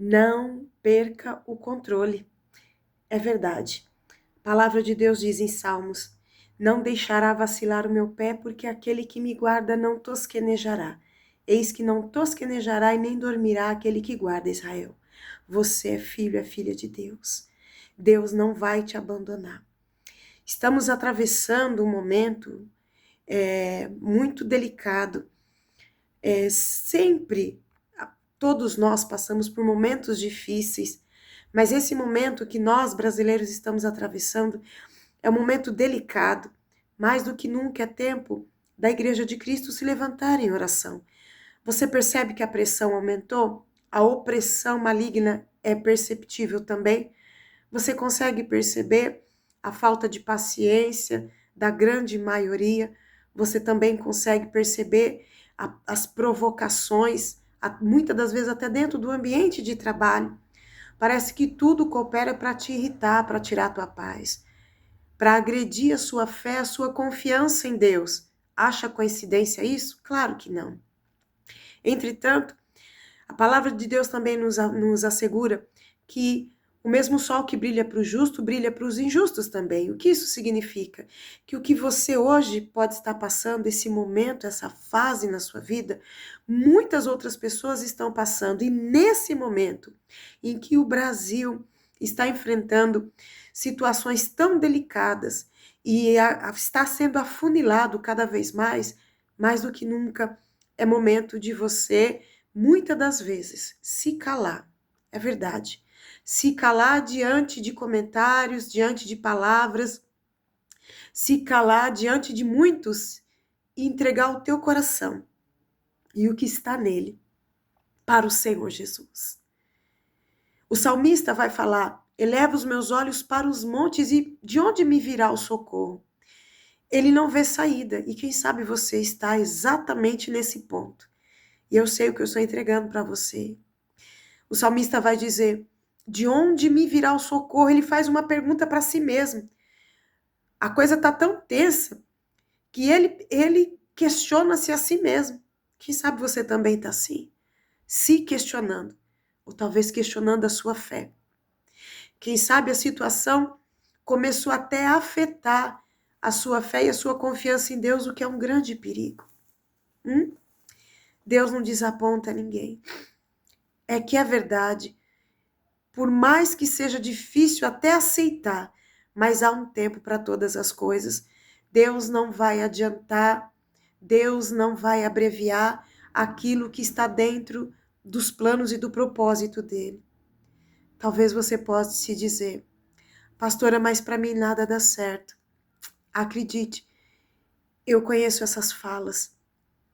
Não perca o controle. É verdade. A palavra de Deus diz em Salmos: não deixará vacilar o meu pé, porque aquele que me guarda não tosquenejará. Eis que não tosquenejará e nem dormirá aquele que guarda Israel. Você é filho, é filha de Deus. Deus não vai te abandonar. Estamos atravessando um momento muito delicado. Sempre, todos nós passamos por momentos difíceis, mas esse momento que nós brasileiros estamos atravessando é um momento delicado. Mais do que nunca é tempo da Igreja de Cristo se levantar em oração. Você percebe que a pressão aumentou? A opressão maligna é perceptível também? Você consegue perceber a falta de paciência da grande maioria? Você também consegue perceber as provocações, muitas das vezes até dentro do ambiente de trabalho? Parece que tudo coopera para te irritar, para tirar a tua paz, para agredir a sua fé, a sua confiança em Deus. Acha coincidência isso? Claro que não. Entretanto, a palavra de Deus também nos assegura que o mesmo sol que brilha para o justo, brilha para os injustos também. O que isso significa? Que o que você hoje pode estar passando, esse momento, essa fase na sua vida, muitas outras pessoas estão passando. E nesse momento em que o Brasil está enfrentando situações tão delicadas e está sendo afunilado cada vez mais do que nunca, é momento de você, muitas das vezes, se calar. É verdade. Se calar diante de comentários, diante de palavras, se calar diante de muitos e entregar o teu coração e o que está nele para o Senhor Jesus. O salmista vai falar: eleva os meus olhos para os montes e de onde me virá o socorro? Ele não vê saída e quem sabe você está exatamente nesse ponto. E eu sei o que eu estou entregando para você. O salmista vai dizer: de onde me virá o socorro? Ele faz uma pergunta para si mesmo. A coisa está tão tensa que ele questiona-se a si mesmo. Quem sabe você também está assim, se questionando, ou talvez questionando a sua fé. Quem sabe a situação começou até a afetar a sua fé e a sua confiança em Deus, o que é um grande perigo. Deus não desaponta ninguém. É que é verdade. Por mais que seja difícil até aceitar, mas há um tempo para todas as coisas. Deus não vai adiantar, Deus não vai abreviar aquilo que está dentro dos planos e do propósito dele. Talvez você possa se dizer: pastora, mas para mim nada dá certo. Acredite, eu conheço essas falas.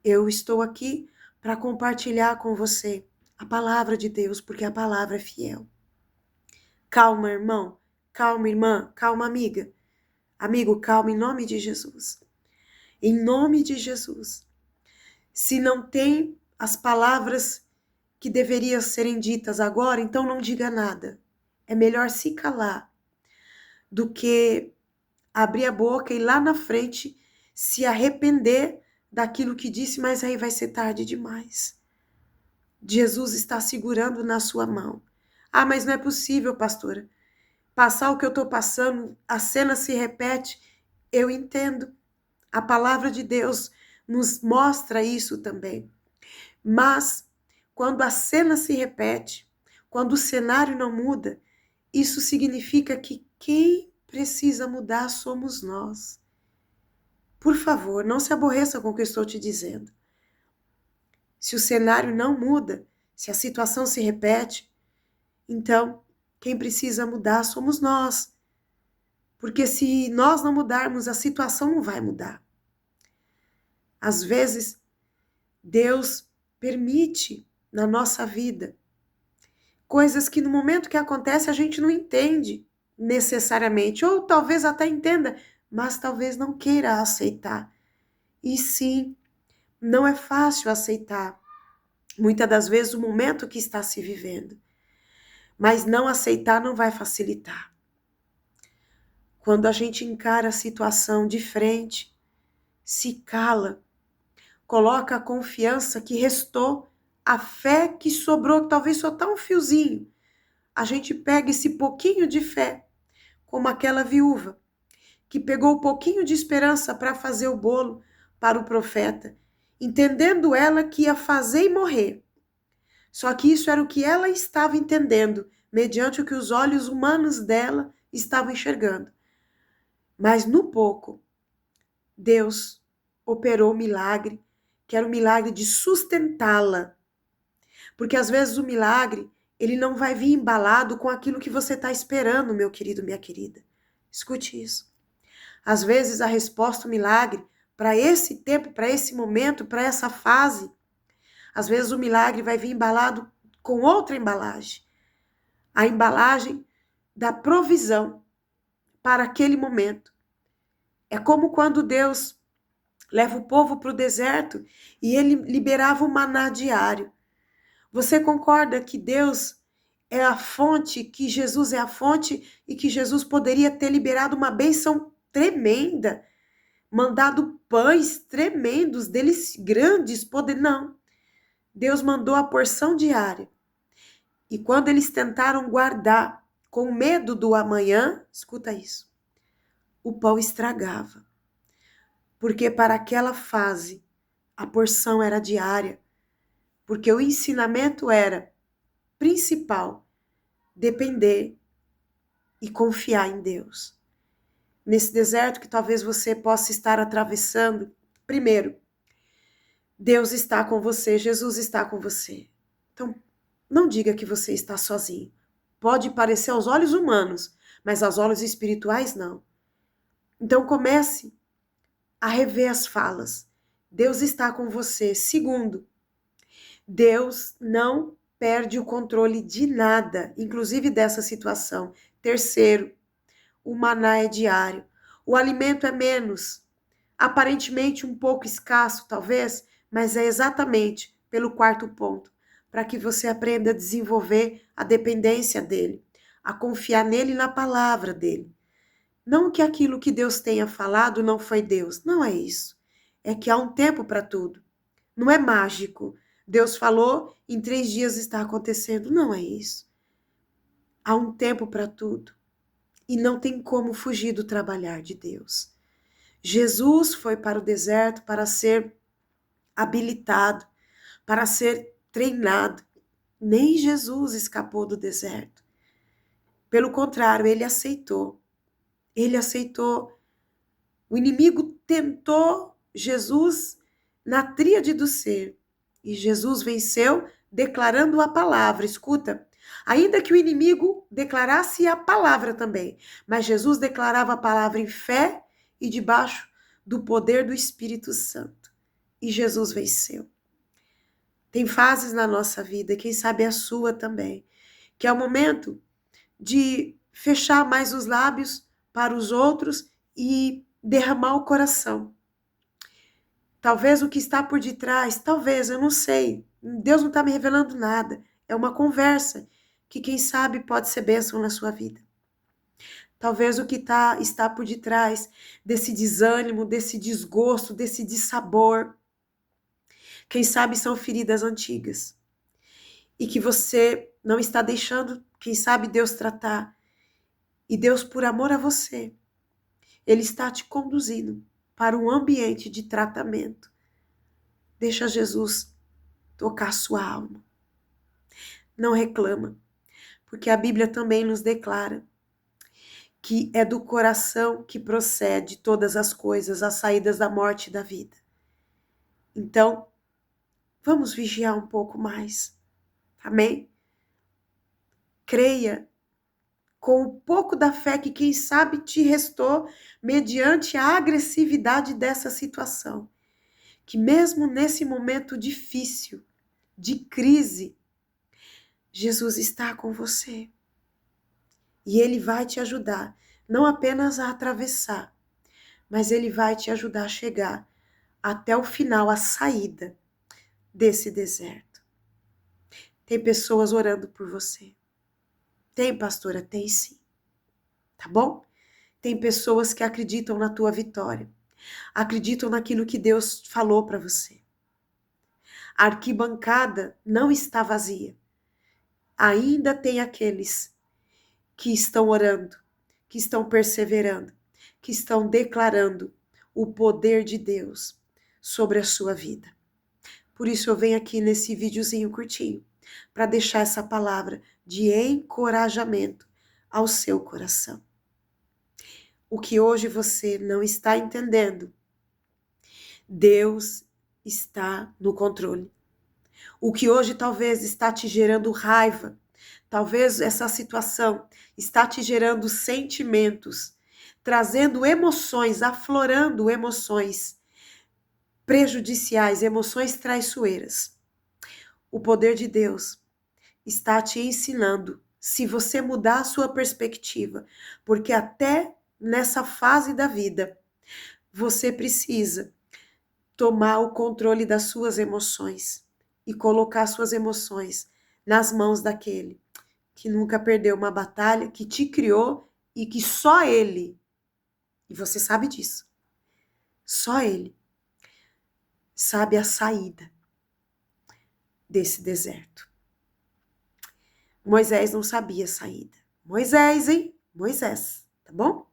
Eu estou aqui para compartilhar com você a palavra de Deus, porque a palavra é fiel. Calma, irmão. Calma, irmã. Calma, amiga. Amigo, calma em nome de Jesus. Em nome de Jesus. Se não tem as palavras que deveriam serem ditas agora, então não diga nada. É melhor se calar do que abrir a boca e lá na frente se arrepender daquilo que disse, mas aí vai ser tarde demais. Jesus está segurando na sua mão. Ah, mas não é possível, pastora. Passar o que eu estou passando, a cena se repete. Eu entendo. A palavra de Deus nos mostra isso também. Mas, quando a cena se repete, quando o cenário não muda, isso significa que quem precisa mudar somos nós. Por favor, não se aborreça com o que eu estou te dizendo. Se o cenário não muda, se a situação se repete, então quem precisa mudar somos nós. Porque se nós não mudarmos, a situação não vai mudar. Às vezes, Deus permite na nossa vida coisas que no momento que acontece a gente não entende necessariamente, ou talvez até entenda, mas talvez não queira aceitar. E sim, não é fácil aceitar, muitas das vezes, o momento que está se vivendo. Mas não aceitar não vai facilitar. Quando a gente encara a situação de frente, se cala, coloca a confiança que restou a fé que sobrou, talvez só tá um fiozinho. A gente pega esse pouquinho de fé, como aquela viúva, que pegou um pouquinho de esperança para fazer o bolo para o profeta, entendendo ela que ia fazer e morrer. Só que isso era o que ela estava entendendo, mediante o que os olhos humanos dela estavam enxergando. Mas no pouco, Deus operou o milagre, que era o milagre de sustentá-la. Porque às vezes o milagre, ele não vai vir embalado com aquilo que você está esperando, meu querido, minha querida. Escute isso. Às vezes a resposta, o milagre, para esse tempo, para esse momento, para essa fase, às vezes o milagre vai vir embalado com outra embalagem. A embalagem da provisão para aquele momento. É como quando Deus leva o povo para o deserto e ele liberava o maná diário. Você concorda que Deus é a fonte, que Jesus é a fonte e que Jesus poderia ter liberado uma bênção tremenda, mandado pães tremendos, deles grandes, poder não. Deus mandou a porção diária. E quando eles tentaram guardar com medo do amanhã, escuta isso, o pão estragava. Porque para aquela fase, a porção era diária. Porque o ensinamento era principal, depender e confiar em Deus. Nesse deserto que talvez você possa estar atravessando, primeiro, Deus está com você, Jesus está com você. Então, não diga que você está sozinho. Pode parecer aos olhos humanos, mas aos olhos espirituais não. Então comece a rever as falas. Deus está com você. Segundo, Deus não perde o controle de nada, inclusive dessa situação. Terceiro, o maná é diário. O alimento é menos, aparentemente um pouco escasso, talvez, mas é exatamente pelo quarto ponto, para que você aprenda a desenvolver a dependência dele, a confiar nele e na palavra dele. Não que aquilo que Deus tenha falado não foi Deus, não é isso. É que há um tempo para tudo. Não é mágico. Deus falou, em 3 dias está acontecendo. Não é isso. Há um tempo para tudo. E não tem como fugir do trabalhar de Deus. Jesus foi para o deserto para ser habilitado, para ser treinado. Nem Jesus escapou do deserto. Pelo contrário, ele aceitou. Ele aceitou. O inimigo tentou Jesus na tríade do ser. E Jesus venceu declarando a palavra. Escuta, ainda que o inimigo declarasse a palavra também, mas Jesus declarava a palavra em fé e debaixo do poder do Espírito Santo. E Jesus venceu. Tem fases na nossa vida, quem sabe a sua também, que é o momento de fechar mais os lábios para os outros e derramar o coração. Talvez o que está por detrás, talvez, eu não sei. Deus não está me revelando nada. É uma conversa que, quem sabe, pode ser bênção na sua vida. Talvez o que está por detrás desse desânimo, desse desgosto, desse dissabor, quem sabe são feridas antigas. E que você não está deixando, quem sabe, Deus tratar. E Deus, por amor a você, Ele está te conduzindo para um ambiente de tratamento. Deixa Jesus tocar sua alma. Não reclama, porque a Bíblia também nos declara que é do coração que procede todas as coisas, as saídas da morte e da vida. Então, vamos vigiar um pouco mais. Amém? Creia com o pouco da fé que, quem sabe, te restou mediante a agressividade dessa situação. Que mesmo nesse momento difícil, de crise, Jesus está com você. E Ele vai te ajudar, não apenas a atravessar, mas Ele vai te ajudar a chegar até o final, a saída desse deserto. Tem pessoas orando por você. Tem, pastora? Tem sim. Tá bom? Tem pessoas que acreditam na tua vitória. Acreditam naquilo que Deus falou para você. A arquibancada não está vazia. Ainda tem aqueles que estão orando, que estão perseverando, que estão declarando o poder de Deus sobre a sua vida. Por isso eu venho aqui nesse videozinho curtinho, para deixar essa palavra de encorajamento ao seu coração. O que hoje você não está entendendo, Deus está no controle. O que hoje talvez está te gerando raiva, talvez essa situação está te gerando sentimentos, trazendo emoções, aflorando emoções prejudiciais, emoções traiçoeiras. O poder de Deus está te ensinando, se você mudar a sua perspectiva, porque até nessa fase da vida, você precisa tomar o controle das suas emoções e colocar suas emoções nas mãos daquele que nunca perdeu uma batalha, que te criou e que só ele, e você sabe disso, só ele sabe a saída desse deserto. Moisés não sabia a saída. Moisés, hein? Moisés, tá bom?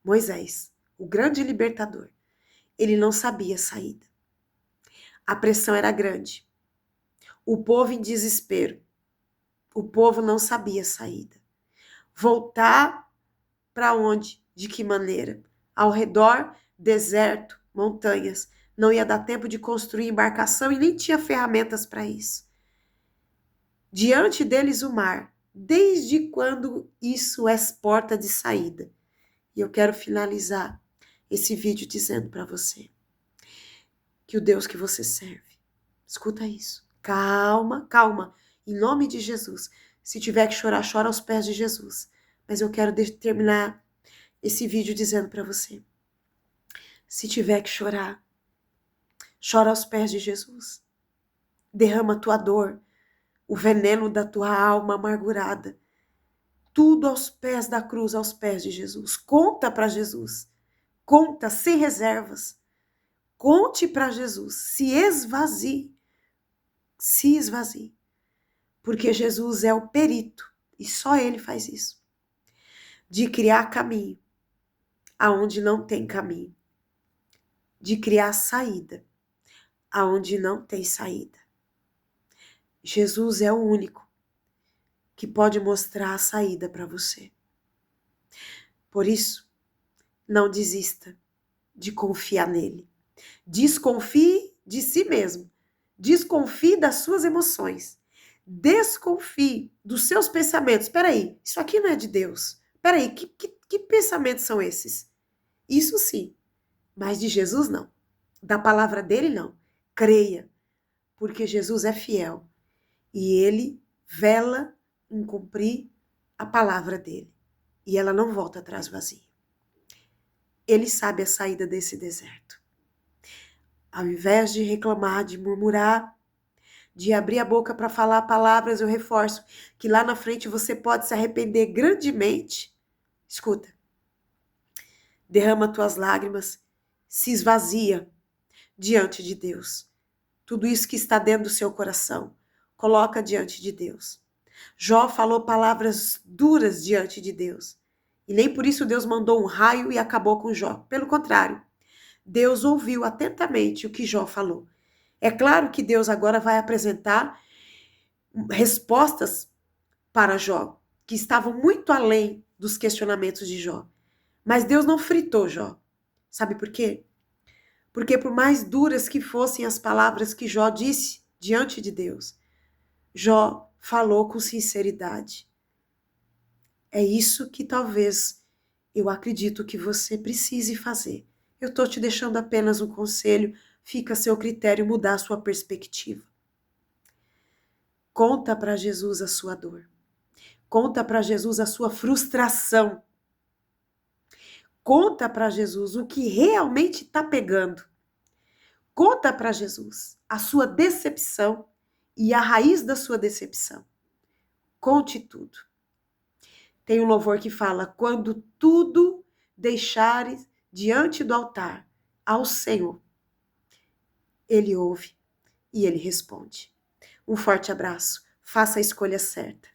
Moisés, o grande libertador. Ele não sabia a saída. A pressão era grande. O povo em desespero. O povo não sabia a saída. Voltar para onde? De que maneira? Ao redor, deserto, montanhas. Não ia dar tempo de construir embarcação e nem tinha ferramentas para isso. Diante deles o mar. Desde quando isso é porta de saída? E eu quero finalizar esse vídeo dizendo para você que o Deus que você serve, escuta isso, calma, calma, em nome de Jesus. Se tiver que chorar, chora aos pés de Jesus. Mas eu quero terminar esse vídeo dizendo para você, se tiver que chorar, chora aos pés de Jesus. Derrama a tua dor, o veneno da tua alma amargurada, tudo aos pés da cruz, aos pés de Jesus. Conta para Jesus, conta sem reservas. Conte para Jesus, se esvazie, porque Jesus é o perito, e só ele faz isso, de criar caminho aonde não tem caminho, de criar saída aonde não tem saída. Jesus é o único que pode mostrar a saída para você. Por isso, não desista de confiar nele. Desconfie de si mesmo. Desconfie das suas emoções. Desconfie dos seus pensamentos. Peraí, isso aqui não é de Deus. Peraí, que pensamentos são esses? Isso sim, mas de Jesus não. Da palavra dele não. Creia, porque Jesus é fiel e ele vela em cumprir a palavra dele. E ela não volta atrás vazia. Ele sabe a saída desse deserto. Ao invés de reclamar, de murmurar, de abrir a boca para falar palavras, eu reforço que lá na frente você pode se arrepender grandemente. Escuta. Derrama tuas lágrimas, se esvazia diante de Deus. Tudo isso que está dentro do seu coração, coloca diante de Deus. Jó falou palavras duras diante de Deus. E nem por isso Deus mandou um raio e acabou com Jó. Pelo contrário, Deus ouviu atentamente o que Jó falou. É claro que Deus agora vai apresentar respostas para Jó, que estavam muito além dos questionamentos de Jó. Mas Deus não fritou Jó. Sabe por quê? Porque por mais duras que fossem as palavras que Jó disse diante de Deus, Jó falou com sinceridade. É isso que talvez eu acredito que você precise fazer. Eu estou te deixando apenas um conselho, fica a seu critério mudar a sua perspectiva. Conta para Jesus a sua dor. Conta para Jesus a sua frustração. Conta para Jesus o que realmente está pegando. Conta para Jesus a sua decepção e a raiz da sua decepção. Conte tudo. Tem um louvor que fala, quando tudo deixares diante do altar, ao Senhor, Ele ouve E ele responde. Um forte abraço, faça a escolha certa.